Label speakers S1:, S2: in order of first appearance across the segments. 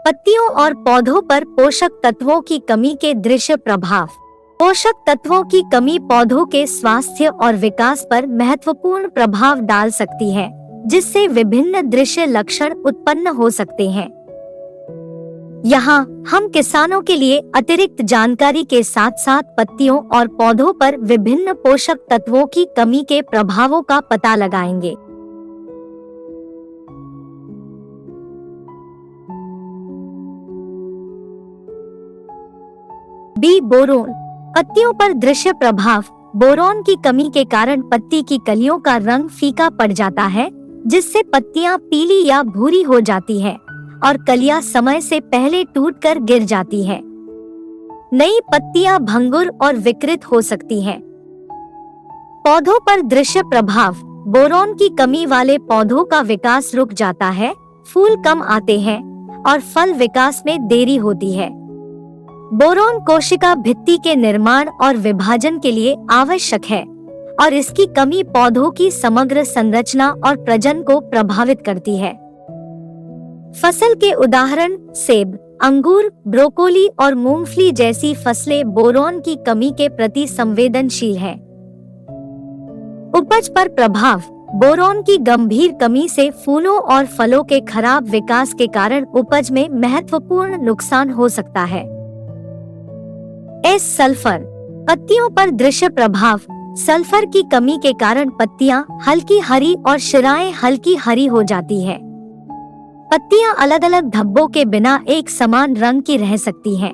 S1: पत्तियों और पौधों पर पोषक तत्वों की कमी के दृश्य प्रभाव। पोषक तत्वों की कमी पौधों के स्वास्थ्य और विकास पर महत्वपूर्ण प्रभाव डाल सकती है, जिससे विभिन्न दृश्य लक्षण उत्पन्न हो सकते हैं। यहाँ हम किसानों के लिए अतिरिक्त जानकारी के साथ साथ पत्तियों और पौधों पर विभिन्न पोषक तत्वों की कमी के प्रभावों का पता लगाएंगे। बी. बोरोन। पत्तियों पर दृश्य प्रभाव। बोरोन की कमी के कारण पत्ती की कलियों का रंग फीका पड़ जाता है, जिससे पत्तियां पीली या भूरी हो जाती है और कलियां समय से पहले टूटकर गिर जाती है। नई पत्तियां भंगुर और विकृत हो सकती हैं। पौधों पर दृश्य प्रभाव। बोरोन की कमी वाले पौधों का विकास रुक जाता है, फूल कम आते हैं और फल विकास में देरी होती है। बोरोन कोशिका भित्ति के निर्माण और विभाजन के लिए आवश्यक है और इसकी कमी पौधों की समग्र संरचना और प्रजनन को प्रभावित करती है। फसल के उदाहरण सेब, अंगूर, ब्रोकोली और मूंगफली जैसी फसलें बोरोन की कमी के प्रति संवेदनशील हैं। उपज पर प्रभाव। बोरोन की गंभीर कमी से फूलों और फलों के खराब विकास के कारण उपज में महत्वपूर्ण नुकसान हो सकता है। सल्फर। पत्तियों पर दृश्य प्रभाव। सल्फर की कमी के कारण पत्तियां हल्की हरी और शिराएं हल्की हरी हो जाती है। पत्तियां अलग अलग धब्बों के बिना एक समान रंग की रह सकती हैं।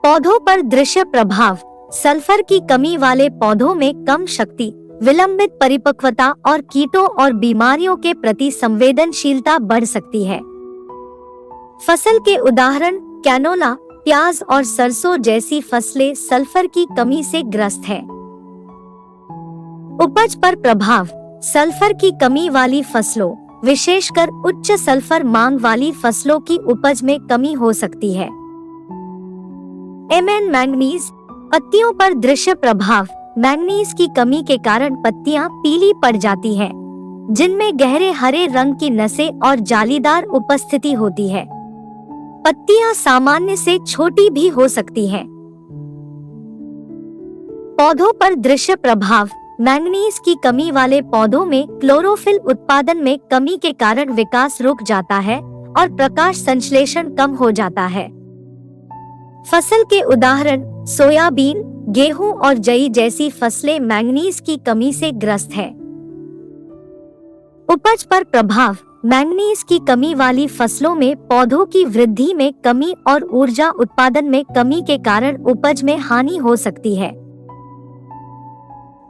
S1: पौधों पर दृश्य प्रभाव। सल्फर की कमी वाले पौधों में कम शक्ति, विलंबित परिपक्वता और कीटों और बीमारियों के प्रति संवेदनशीलता बढ़ सकती है। फसल के उदाहरण कैनोला, प्याज और सरसों जैसी फसलें सल्फर की कमी से ग्रस्त हैं। उपज पर प्रभाव। सल्फर की कमी वाली फसलों, विशेषकर उच्च सल्फर मांग वाली फसलों की उपज में कमी हो सकती है। मैंगनीज। पत्तियों पर दृश्य प्रभाव। मैंगनीज की कमी के कारण पत्तियां पीली पड़ जाती हैं, जिनमें गहरे हरे रंग की नसें और जालीदार उपस्थिति होती है। पत्तियां सामान्य से छोटी भी हो सकती हैं। पौधों पर दृश्य प्रभाव। मैंगनीज की कमी वाले पौधों में क्लोरोफिल उत्पादन में कमी के कारण विकास रुक जाता है और प्रकाश संश्लेषण कम हो जाता है। फसल के उदाहरण सोयाबीन, गेहूं और जई जैसी फसलें मैंगनीज की कमी से ग्रस्त हैं। उपज पर प्रभाव। मैंगनीज की कमी वाली फसलों में पौधों की वृद्धि में कमी और ऊर्जा उत्पादन में कमी के कारण उपज में हानि हो सकती है।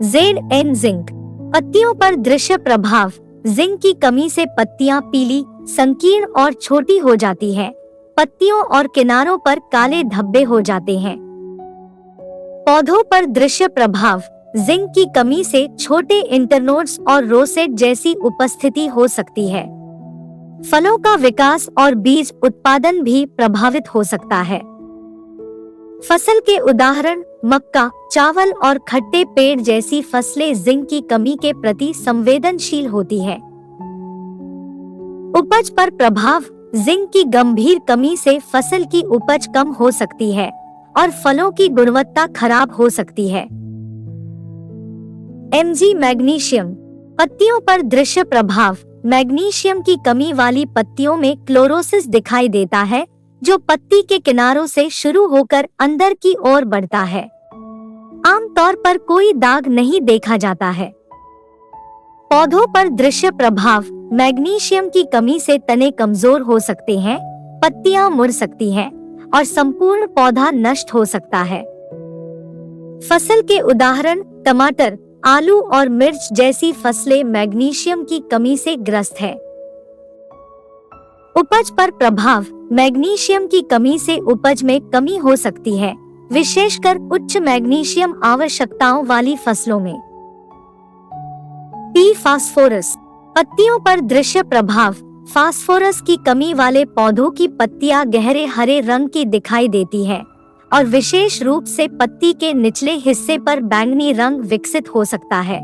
S1: जिंक। पत्तियों पर दृश्य प्रभाव। जिंक की कमी से पत्तियां पीली, संकीर्ण और छोटी हो जाती हैं। पत्तियों और किनारों पर काले धब्बे हो जाते हैं। पौधों पर दृश्य प्रभाव। जिंक की कमी से छोटे इंटरनोड्स और रोसेट जैसी उपस्थिति हो सकती है। फलों का विकास और बीज उत्पादन भी प्रभावित हो सकता है। फसल के उदाहरण मक्का, चावल और खट्टे पेड़ जैसी फसलें जिंक की कमी के प्रति संवेदनशील होती है। उपज पर प्रभाव। जिंक की गंभीर कमी से फसल की उपज कम हो सकती है और फलों की गुणवत्ता खराब हो सकती है। मैग्नीशियम। पत्तियों पर दृश्य प्रभाव। मैग्नीशियम की कमी वाली पत्तियों में क्लोरोसिस दिखाई देता है, जो पत्ती के किनारों से शुरू होकर अंदर की ओर बढ़ता है। आमतौर पर कोई दाग नहीं देखा जाता है। पौधों पर दृश्य प्रभाव। मैग्नीशियम की कमी से तने कमजोर हो सकते हैं, पत्तियां मुड़ सकती हैं और संपूर्ण पौधा नष्ट हो सकता है। फसल के उदाहरण टमाटर, आलू और मिर्च जैसी फसलें मैग्नीशियम की कमी से ग्रस्त है। उपज पर प्रभाव। मैग्नीशियम की कमी से उपज में कमी हो सकती है, विशेषकर उच्च मैग्नीशियम आवश्यकताओं वाली फसलों में। फास्फोरस। पत्तियों पर दृश्य प्रभाव। फास्फोरस की कमी वाले पौधों की पत्तियां गहरे हरे रंग की दिखाई देती हैं और विशेष रूप से पत्ती के निचले हिस्से पर बैंगनी रंग विकसित हो सकता है।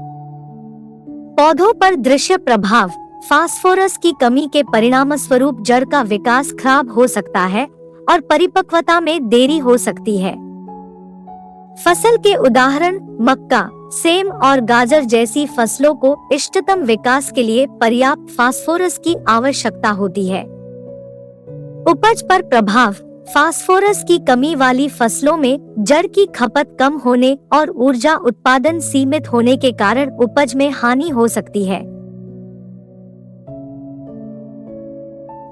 S1: पौधों पर दृश्य प्रभाव। फास्फोरस की कमी के परिणामस्वरूप जड़ का विकास खराब हो सकता है और परिपक्वता में देरी हो सकती है। फसल के उदाहरण मक्का, सेम और गाजर जैसी फसलों को इष्टतम विकास के लिए पर्याप्त फास्फोरस की आवश्यकता होती है। उपज पर प्रभाव। फास्फोरस की कमी वाली फसलों में जड़ की खपत कम होने और ऊर्जा उत्पादन सीमित होने के कारण उपज में हानि हो सकती है।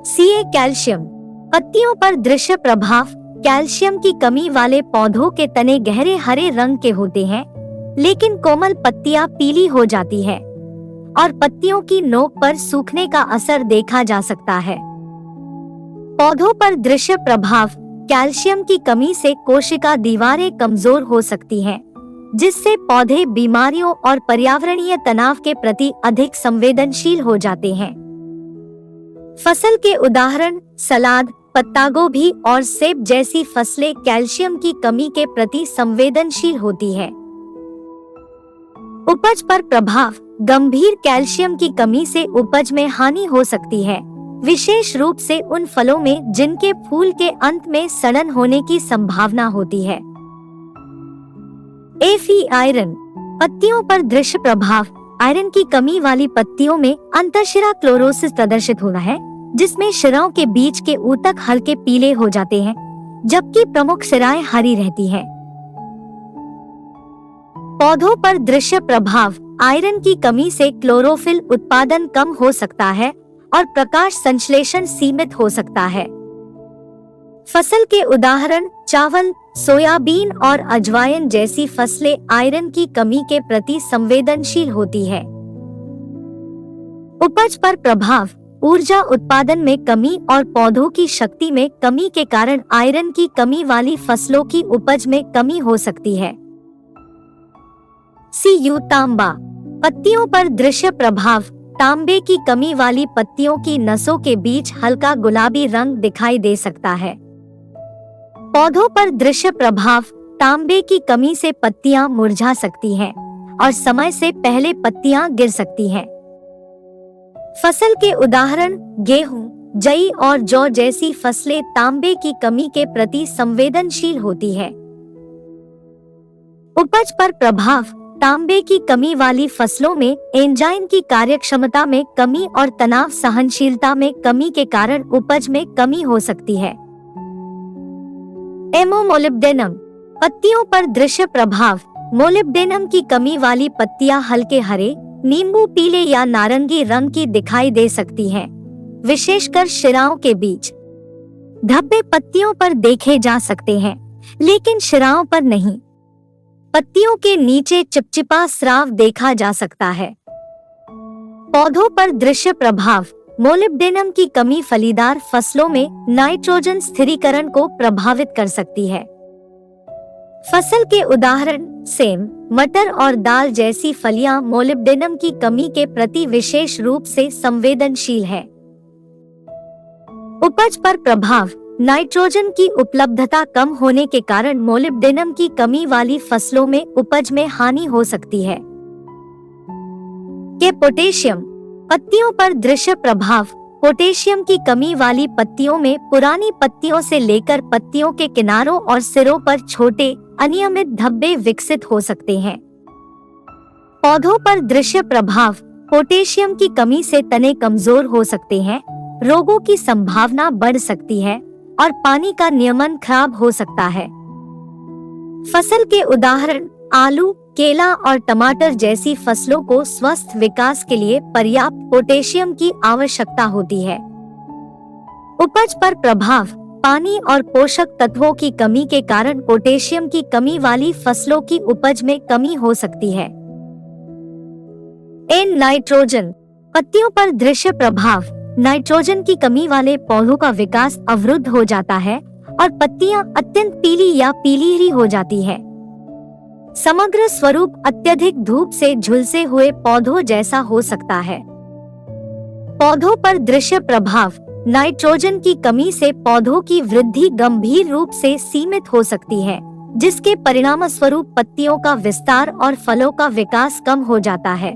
S1: CA calcium. पत्तियों पर दृश्य प्रभाव। कैल्शियम की कमी वाले पौधों के तने गहरे हरे रंग के होते हैं, लेकिन कोमल पत्तियां पीली हो जाती है और पत्तियों की नोक पर सूखने का असर देखा जा सकता है। पौधों पर दृश्य प्रभाव। कैल्शियम की कमी से कोशिका दीवारें कमजोर हो सकती हैं, जिससे पौधे बीमारियों और पर्यावरणीय तनाव के प्रति अधिक संवेदनशील हो जाते हैं। फसल के उदाहरण सलाद, पत्ता गोभी और सेब जैसी फसलें कैल्शियम की कमी के प्रति संवेदनशील होती है। उपज पर प्रभाव। गंभीर कैल्शियम की कमी से उपज में हानि हो सकती है, विशेष रूप से उन फलों में जिनके फूल के अंत में सड़न होने की संभावना होती है। एफी आयरन। पत्तियों पर दृश्य प्रभाव। आयरन की कमी वाली पत्तियों में अंतःशिरा क्लोरोसिस प्रदर्शित होना है, जिसमें शिराओं के बीच के ऊतक हल्के पीले हो जाते हैं, जबकि प्रमुख शिराएं हरी रहती हैं। पौधों पर दृश्य प्रभाव। आयरन की कमी से क्लोरोफिल उत्पादन कम हो सकता है और प्रकाश संश्लेषण सीमित हो सकता है। फसल के उदाहरण चावल, सोयाबीन और अजवाइन जैसी फसलें आयरन की कमी के प्रति संवेदनशील होती है। उपज पर प्रभाव। ऊर्जा उत्पादन में कमी और पौधों की शक्ति में कमी के कारण आयरन की कमी वाली फसलों की उपज में कमी हो सकती है। सीयू तांबा। पत्तियों पर दृश्य प्रभाव। तांबे की कमी वाली पत्तियों की नसों के बीच हल्का गुलाबी रंग दिखाई दे सकता है। पौधों पर दृश्य प्रभाव। तांबे की कमी से पत्तियां मुरझा सकती हैं और समय से पहले पत्तियां गिर सकती हैं। फसल के उदाहरण गेहूं, जई और जौ जैसी फसलें तांबे की कमी के प्रति संवेदनशील होती है। उपज पर प्रभाव। तांबे की कमी वाली फसलों में एंजाइम की कार्यक्षमता में कमी और तनाव सहनशीलता में कमी के कारण उपज में कमी हो सकती है। मोलिब्डेनम। पत्तियों पर दृश्य प्रभाव। मोलिब्डेनम की कमी वाली पत्तियां हल्के हरे, नींबू पीले या नारंगी रंग की दिखाई दे सकती हैं, विशेषकर शिराओं के बीच। धब्बे पत्तियों पर देखे जा सकते हैं, लेकिन शिराओं पर नहीं। पत्तियों के नीचे चिपचिपा स्राव देखा जा सकता है। पौधों पर दृश्य प्रभाव। मोलिब्डेनम की कमी फलीदार फसलों में नाइट्रोजन स्थिरीकरण को प्रभावित कर सकती है। फसल के उदाहरण सेम, मटर और दाल जैसी फलियां मोलिब्डेनम की कमी के प्रति विशेष रूप से संवेदनशील है। उपज पर प्रभाव। नाइट्रोजन की उपलब्धता कम होने के कारण मोलिब्डेनम की कमी वाली फसलों में उपज में हानि हो सकती है। पोटेशियम। पत्तियों पर दृश्य प्रभाव। पोटेशियम की कमी वाली पत्तियों में पुरानी पत्तियों से लेकर पत्तियों के किनारों और सिरों पर छोटे अनियमित धब्बे विकसित हो सकते हैं। पौधों पर दृश्य प्रभाव। पोटेशियम की कमी से तने कमजोर हो सकते हैं, रोगों की संभावना बढ़ सकती है और पानी का नियमन खराब हो सकता है। फसल के उदाहरण आलू, केला और टमाटर जैसी फसलों को स्वस्थ विकास के लिए पर्याप्त पोटेशियम की आवश्यकता होती है। उपज पर प्रभाव। पानी और पोषक तत्वों की कमी के कारण पोटेशियम की कमी वाली फसलों की उपज में कमी हो सकती है। नाइट्रोजन। पत्तियों पर दृश्य प्रभाव। नाइट्रोजन की कमी वाले पौधों का विकास अवरुद्ध हो जाता है और पत्तियां अत्यंत पीली या पीलीहरी हो जाती है। समग्र स्वरूप अत्यधिक धूप से झुलसे हुए पौधों जैसा हो सकता है। पौधों पर दृश्य प्रभाव। नाइट्रोजन की कमी से पौधों की वृद्धि गंभीर रूप से सीमित हो सकती है, जिसके परिणामस्वरूप पत्तियों का विस्तार और फलों का विकास कम हो जाता है।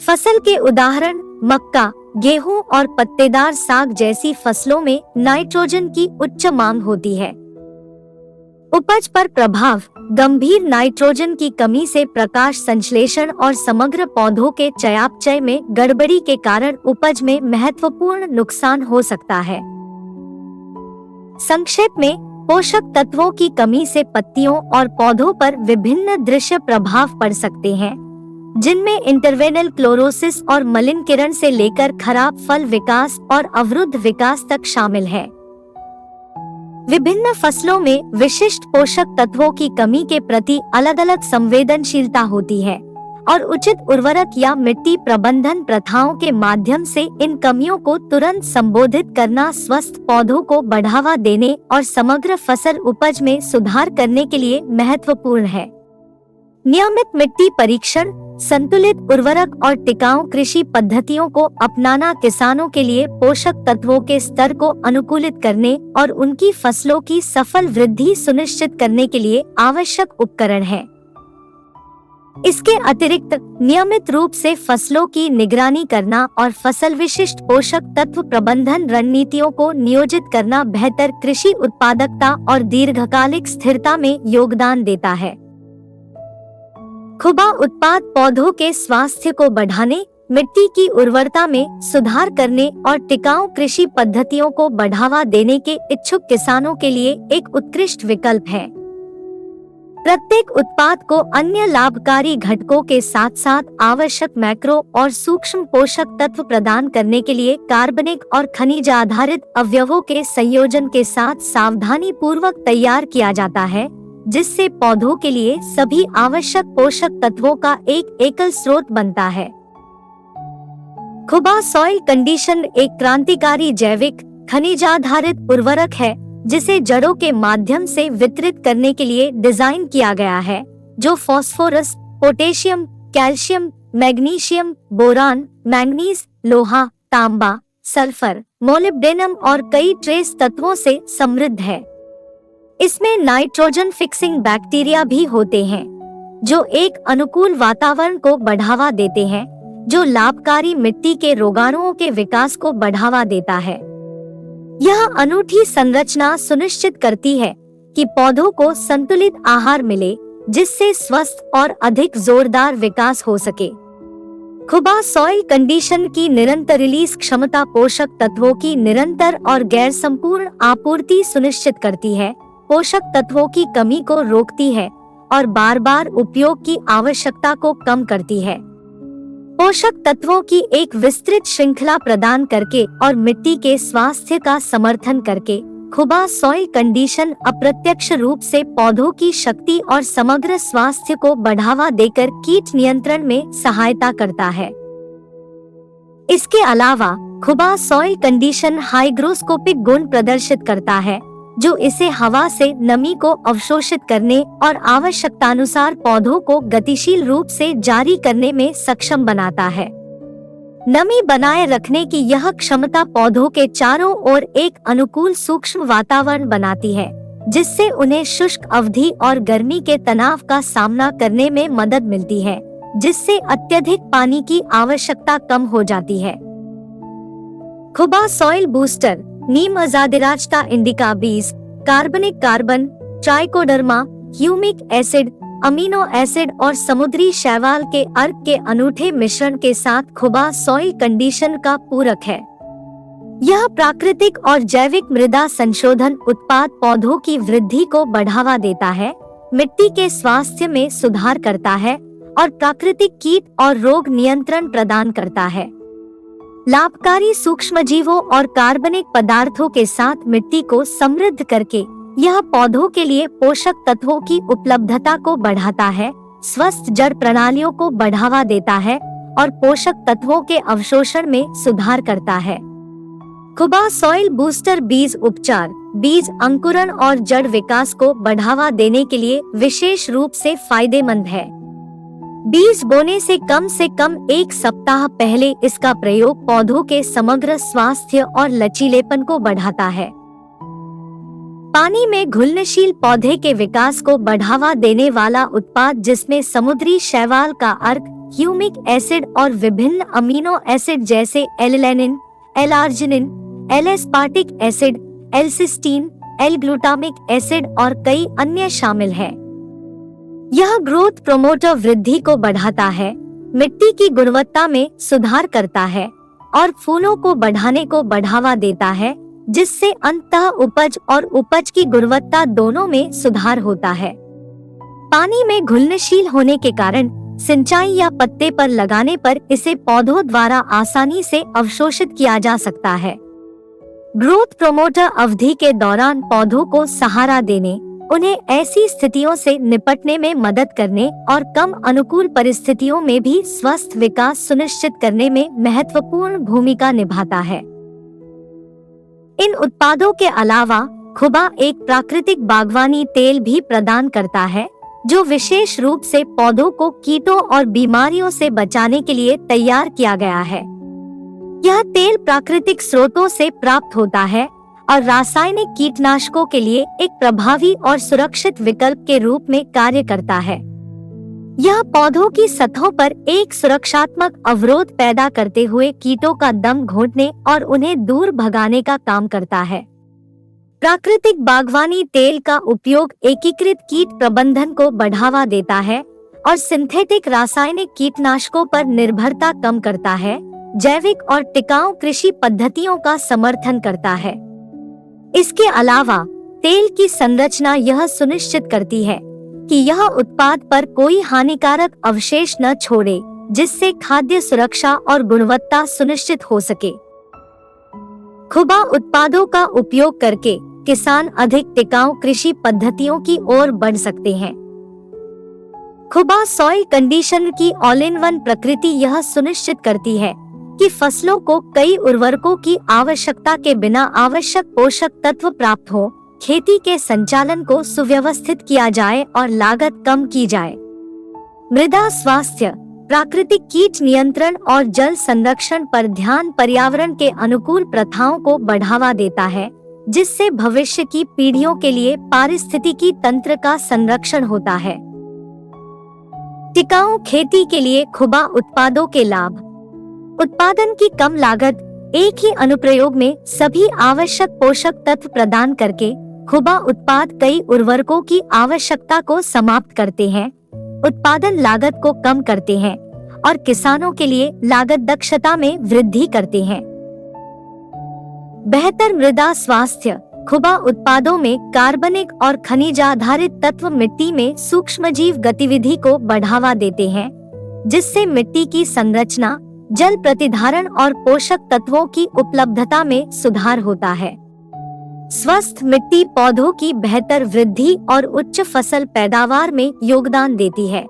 S1: फसल के उदाहरण मक्का, गेहूं और पत्तेदार साग जैसी फसलों में नाइट्रोजन की उच्च मांग होती है। उपज पर प्रभाव। गंभीर नाइट्रोजन की कमी से प्रकाश संश्लेषण और समग्र पौधों के चयापचय में गड़बड़ी के कारण उपज में महत्वपूर्ण नुकसान हो सकता है। संक्षेप में, पोषक तत्वों की कमी से पत्तियों और पौधों पर विभिन्न दृश्य प्रभाव पड़ सकते हैं, जिनमें इंटरवेनल क्लोरोसिस और मलिनीकरण से लेकर खराब फल विकास और अवरुद्ध विकास तक शामिल है। विभिन्न फसलों में विशिष्ट पोषक तत्वों की कमी के प्रति अलग-अलग संवेदनशीलता होती है और उचित उर्वरक या मिट्टी प्रबंधन प्रथाओं के माध्यम से इन कमियों को तुरंत संबोधित करना स्वस्थ पौधों को बढ़ावा देने और समग्र फसल उपज में सुधार करने के लिए महत्वपूर्ण है। नियमित मिट्टी परीक्षण, संतुलित उर्वरक और टिकाऊ कृषि पद्धतियों को अपनाना किसानों के लिए पोषक तत्वों के स्तर को अनुकूलित करने और उनकी फसलों की सफल वृद्धि सुनिश्चित करने के लिए आवश्यक उपकरण है। इसके अतिरिक्त नियमित रूप से फसलों की निगरानी करना और फसल विशिष्ट पोषक तत्व प्रबंधन रणनीतियों को नियोजित करना बेहतर कृषि उत्पादकता और दीर्घकालिक स्थिरता में योगदान देता है। खुबा उत्पाद पौधों के स्वास्थ्य को बढ़ाने, मिट्टी की उर्वरता में सुधार करने और टिकाऊ कृषि पद्धतियों को बढ़ावा देने के इच्छुक किसानों के लिए एक उत्कृष्ट विकल्प है। प्रत्येक उत्पाद को अन्य लाभकारी घटकों के साथ साथ आवश्यक मैक्रो और सूक्ष्म पोषक तत्व प्रदान करने के लिए कार्बनिक और खनिज आधारित अवयवों के संयोजन के साथ सावधानी पूर्वक तैयार किया जाता है, जिससे पौधों के लिए सभी आवश्यक पोषक तत्वों का एक एकल स्रोत बनता है। खुबा सॉइल कंडीशन एक क्रांतिकारी जैविक खनिजाधारित उर्वरक है जिसे जड़ों के माध्यम से वितरित करने के लिए डिजाइन किया गया है, जो phosphorus, potassium, calcium, magnesium, boron, manganese, लोहा, तांबा, सल्फर, मोलिब्डेनम और कई ट्रेस तत्वों से समृद्ध है। इसमें नाइट्रोजन फिक्सिंग बैक्टीरिया भी होते हैं, जो एक अनुकूल वातावरण को बढ़ावा देते हैं, जो लाभकारी मिट्टी के रोगाणुओं के विकास को बढ़ावा देता है। यह अनूठी संरचना सुनिश्चित करती है कि पौधों को संतुलित आहार मिले, जिससे स्वस्थ और अधिक जोरदार विकास हो सके। खुबा सॉइल कंडीशन की निरंतर रिलीज क्षमता पोषक तत्वों की निरंतर और गैर संपूर्ण आपूर्ति सुनिश्चित करती है, पोषक तत्वों की कमी को रोकती है और बार बार उपयोग की आवश्यकता को कम करती है। पोषक तत्वों की एक विस्तृत श्रृंखला प्रदान करके और मिट्टी के स्वास्थ्य का समर्थन करके खुबा सॉइल कंडीशन अप्रत्यक्ष रूप से पौधों की शक्ति और समग्र स्वास्थ्य को बढ़ावा देकर कीट नियंत्रण में सहायता करता है। इसके अलावा खुबा सॉइल कंडीशन हाइग्रोस्कोपिक गुण प्रदर्शित करता है, जो इसे हवा से नमी को अवशोषित करने और आवश्यकतानुसार पौधों को गतिशील रूप से जारी करने में सक्षम बनाता है। नमी बनाए रखने की यह क्षमता पौधों के चारों ओर एक अनुकूल सूक्ष्म वातावरण बनाती है, जिससे उन्हें शुष्क अवधि और गर्मी के तनाव का सामना करने में मदद मिलती है, जिससे अत्यधिक पानी की आवश्यकता कम हो जाती है। खुबा सॉइल बूस्टर नीम अजादिराच्ता इंडिका बीज, कार्बनिक carbon, trichoderma, humic acid, amino acid और समुद्री शैवाल के अर्क के अनूठे मिश्रण के साथ खुबा सॉइल कंडीशन का पूरक है। यह प्राकृतिक और जैविक मृदा संशोधन उत्पाद पौधों की वृद्धि को बढ़ावा देता है, मिट्टी के स्वास्थ्य में सुधार करता है और प्राकृतिक कीट और रोग नियंत्रण प्रदान करता है। लाभकारी सूक्ष्मजीवों और कार्बनिक पदार्थों के साथ मिट्टी को समृद्ध करके यह पौधों के लिए पोषक तत्वों की उपलब्धता को बढ़ाता है, स्वस्थ जड़ प्रणालियों को बढ़ावा देता है और पोषक तत्वों के अवशोषण में सुधार करता है। खुबा सॉइल बूस्टर बीज उपचार, बीज अंकुरण और जड़ विकास को बढ़ावा देने के लिए विशेष रूप से फायदेमंद है। बीज बोने से कम एक सप्ताह पहले इसका प्रयोग पौधों के समग्र स्वास्थ्य और लचीलेपन को बढ़ाता है। पानी में घुलनशील पौधे के विकास को बढ़ावा देने वाला उत्पाद जिसमें समुद्री शैवाल का अर्क, ह्यूमिक एसिड और विभिन्न अमीनो एसिड जैसे alanine, L arginine, L aspartic acid, L cysteine, L glutamic acid और कई अन्य शामिल हैं। यह ग्रोथ प्रोमोटर वृद्धि को बढ़ाता है, मिट्टी की गुणवत्ता में सुधार करता है और फूलों को बढ़ाने को बढ़ावा देता है, जिससे अंततः उपज और उपज की गुणवत्ता दोनों में सुधार होता है। पानी में घुलनशील होने के कारण सिंचाई या पत्ते पर लगाने पर इसे पौधों द्वारा आसानी से अवशोषित किया जा सकता है। ग्रोथ प्रोमोटर अवधि के दौरान पौधों को सहारा देने, उन्हें ऐसी स्थितियों से निपटने में मदद करने और कम अनुकूल परिस्थितियों में भी स्वस्थ विकास सुनिश्चित करने में महत्वपूर्ण भूमिका निभाता है। इन उत्पादों के अलावा खुबा एक प्राकृतिक बागवानी तेल भी प्रदान करता है, जो विशेष रूप से पौधों को कीटों और बीमारियों से बचाने के लिए तैयार किया गया है। यह तेल प्राकृतिक स्रोतों से प्राप्त होता है और रासायनिक कीटनाशकों के लिए एक प्रभावी और सुरक्षित विकल्प के रूप में कार्य करता है। यह पौधों की सतहों पर एक सुरक्षात्मक अवरोध पैदा करते हुए कीटों का दम घोंटने और उन्हें दूर भगाने का काम करता है। प्राकृतिक बागवानी तेल का उपयोग एकीकृत कीट प्रबंधन को बढ़ावा देता है और सिंथेटिक रासायनिक कीटनाशकों पर निर्भरता कम करता है, जैविक और टिकाऊ कृषि पद्धतियों का समर्थन करता है। इसके अलावा तेल की संरचना यह सुनिश्चित करती है कि यह उत्पाद पर कोई हानिकारक अवशेष न छोड़े, जिससे खाद्य सुरक्षा और गुणवत्ता सुनिश्चित हो सके। खुबा उत्पादों का उपयोग करके किसान अधिक टिकाऊ कृषि पद्धतियों की ओर बढ़ सकते हैं। खुबा सॉइल कंडीशनर की ऑल इन वन प्रकृति यह सुनिश्चित करती है कि फसलों को कई उर्वरकों की आवश्यकता के बिना आवश्यक पोषक तत्व प्राप्त हो, खेती के संचालन को सुव्यवस्थित किया जाए और लागत कम की जाए। मृदा स्वास्थ्य, प्राकृतिक कीट नियंत्रण और जल संरक्षण पर ध्यान पर्यावरण के अनुकूल प्रथाओं को बढ़ावा देता है, जिससे भविष्य की पीढ़ियों के लिए पारिस्थितिकी तंत्र का संरक्षण होता है। टिकाऊ खेती के लिए खुबा उत्पादों के लाभ: उत्पादन की कम लागत, एक ही अनुप्रयोग में सभी आवश्यक पोषक तत्व प्रदान करके खुबा उत्पाद कई उर्वरकों की आवश्यकता को समाप्त करते हैं, उत्पादन लागत को कम करते हैं और किसानों के लिए लागत दक्षता में वृद्धि करते हैं। बेहतर मृदा स्वास्थ्य, खुबा उत्पादों में कार्बनिक और खनिज आधारित तत्व मिट्टी में सूक्ष्मजीव गतिविधि को बढ़ावा देते हैं, जिससे मिट्टी की संरचना, जल प्रतिधारण और पोषक तत्वों की उपलब्धता में सुधार होता है। स्वस्थ मिट्टी पौधों की बेहतर वृद्धि और उच्च फसल पैदावार में योगदान देती है।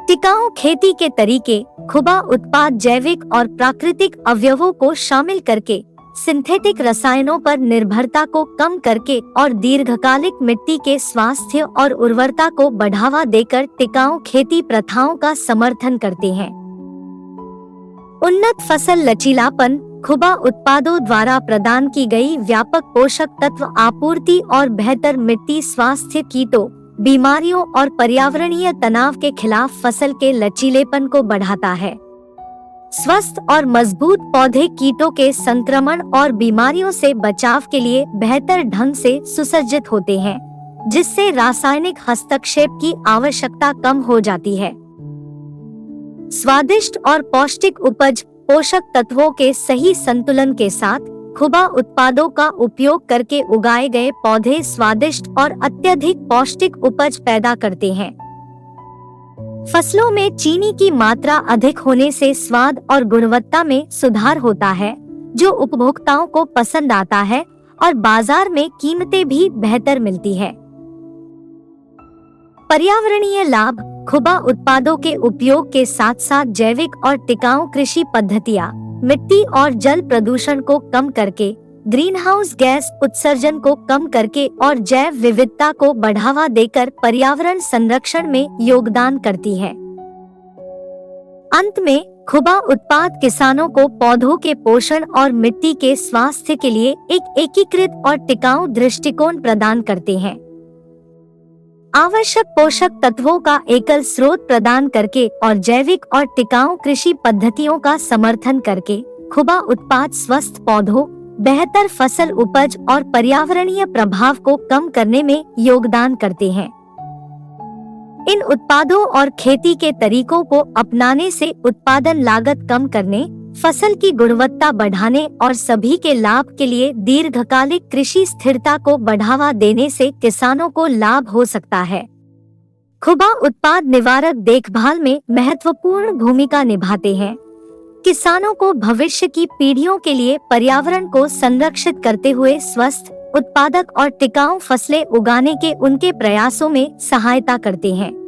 S1: टिकाऊ खेती के तरीके: खुबा उत्पाद जैविक और प्राकृतिक अवयवों को शामिल करके सिंथेटिक रसायनों पर निर्भरता को कम करके और दीर्घकालिक मिट्टी के स्वास्थ्य और उर्वरता को बढ़ावा देकर टिकाऊ खेती प्रथाओं का समर्थन करते हैं। उन्नत फसल लचीलापन, खुबा उत्पादों द्वारा प्रदान की गई व्यापक पोषक तत्व आपूर्ति और बेहतर मिट्टी स्वास्थ्य कीटों, बीमारियों और पर्यावरणीय तनाव के खिलाफ फसल के लचीलेपन को बढ़ाता है। स्वस्थ और मजबूत पौधे कीटों के संक्रमण और बीमारियों से बचाव के लिए बेहतर ढंग से सुसज्जित होते हैं, जिससे रासायनिक हस्तक्षेप की आवश्यकता कम हो जाती है। स्वादिष्ट और पौष्टिक उपज, पोषक तत्वों के सही संतुलन के साथ खुबा उत्पादों का उपयोग करके उगाए गए पौधे स्वादिष्ट और अत्यधिक पौष्टिक उपज पैदा करते हैं। फसलों में चीनी की मात्रा अधिक होने से स्वाद और गुणवत्ता में सुधार होता है, जो उपभोक्ताओं को पसंद आता है और बाजार में कीमतें भी बेहतर मिलती है। पर्यावरणीय लाभ: खुबा उत्पादों के उपयोग के साथ साथ जैविक और टिकाऊ कृषि पद्धतियां मिट्टी और जल प्रदूषण को कम करके, ग्रीनहाउस गैस उत्सर्जन को कम करके और जैव विविधता को बढ़ावा देकर पर्यावरण संरक्षण में योगदान करती है। अंत में खुबा उत्पाद किसानों को पौधों के पोषण और मिट्टी के स्वास्थ्य के लिए एक एकीकृत और टिकाऊ दृष्टिकोण प्रदान करते हैं। आवश्यक पोषक तत्वों का एकल स्रोत प्रदान करके और जैविक और टिकाऊ कृषि पद्धतियों का समर्थन करके खुबा उत्पाद स्वस्थ पौधों, बेहतर फसल उपज और पर्यावरणीय प्रभाव को कम करने में योगदान करते हैं। इन उत्पादों और खेती के तरीकों को अपनाने से उत्पादन लागत कम करने, फसल की गुणवत्ता बढ़ाने और सभी के लाभ के लिए दीर्घकालिक कृषि स्थिरता को बढ़ावा देने से किसानों को लाभ हो सकता है। खुबा उत्पाद निवारक देखभाल में महत्वपूर्ण भूमिका निभाते हैं। किसानों को भविष्य की पीढ़ियों के लिए पर्यावरण को संरक्षित करते हुए स्वस्थ, उत्पादक और टिकाऊ फसलें उगाने के उनके प्रयासों में सहायता करते हैं।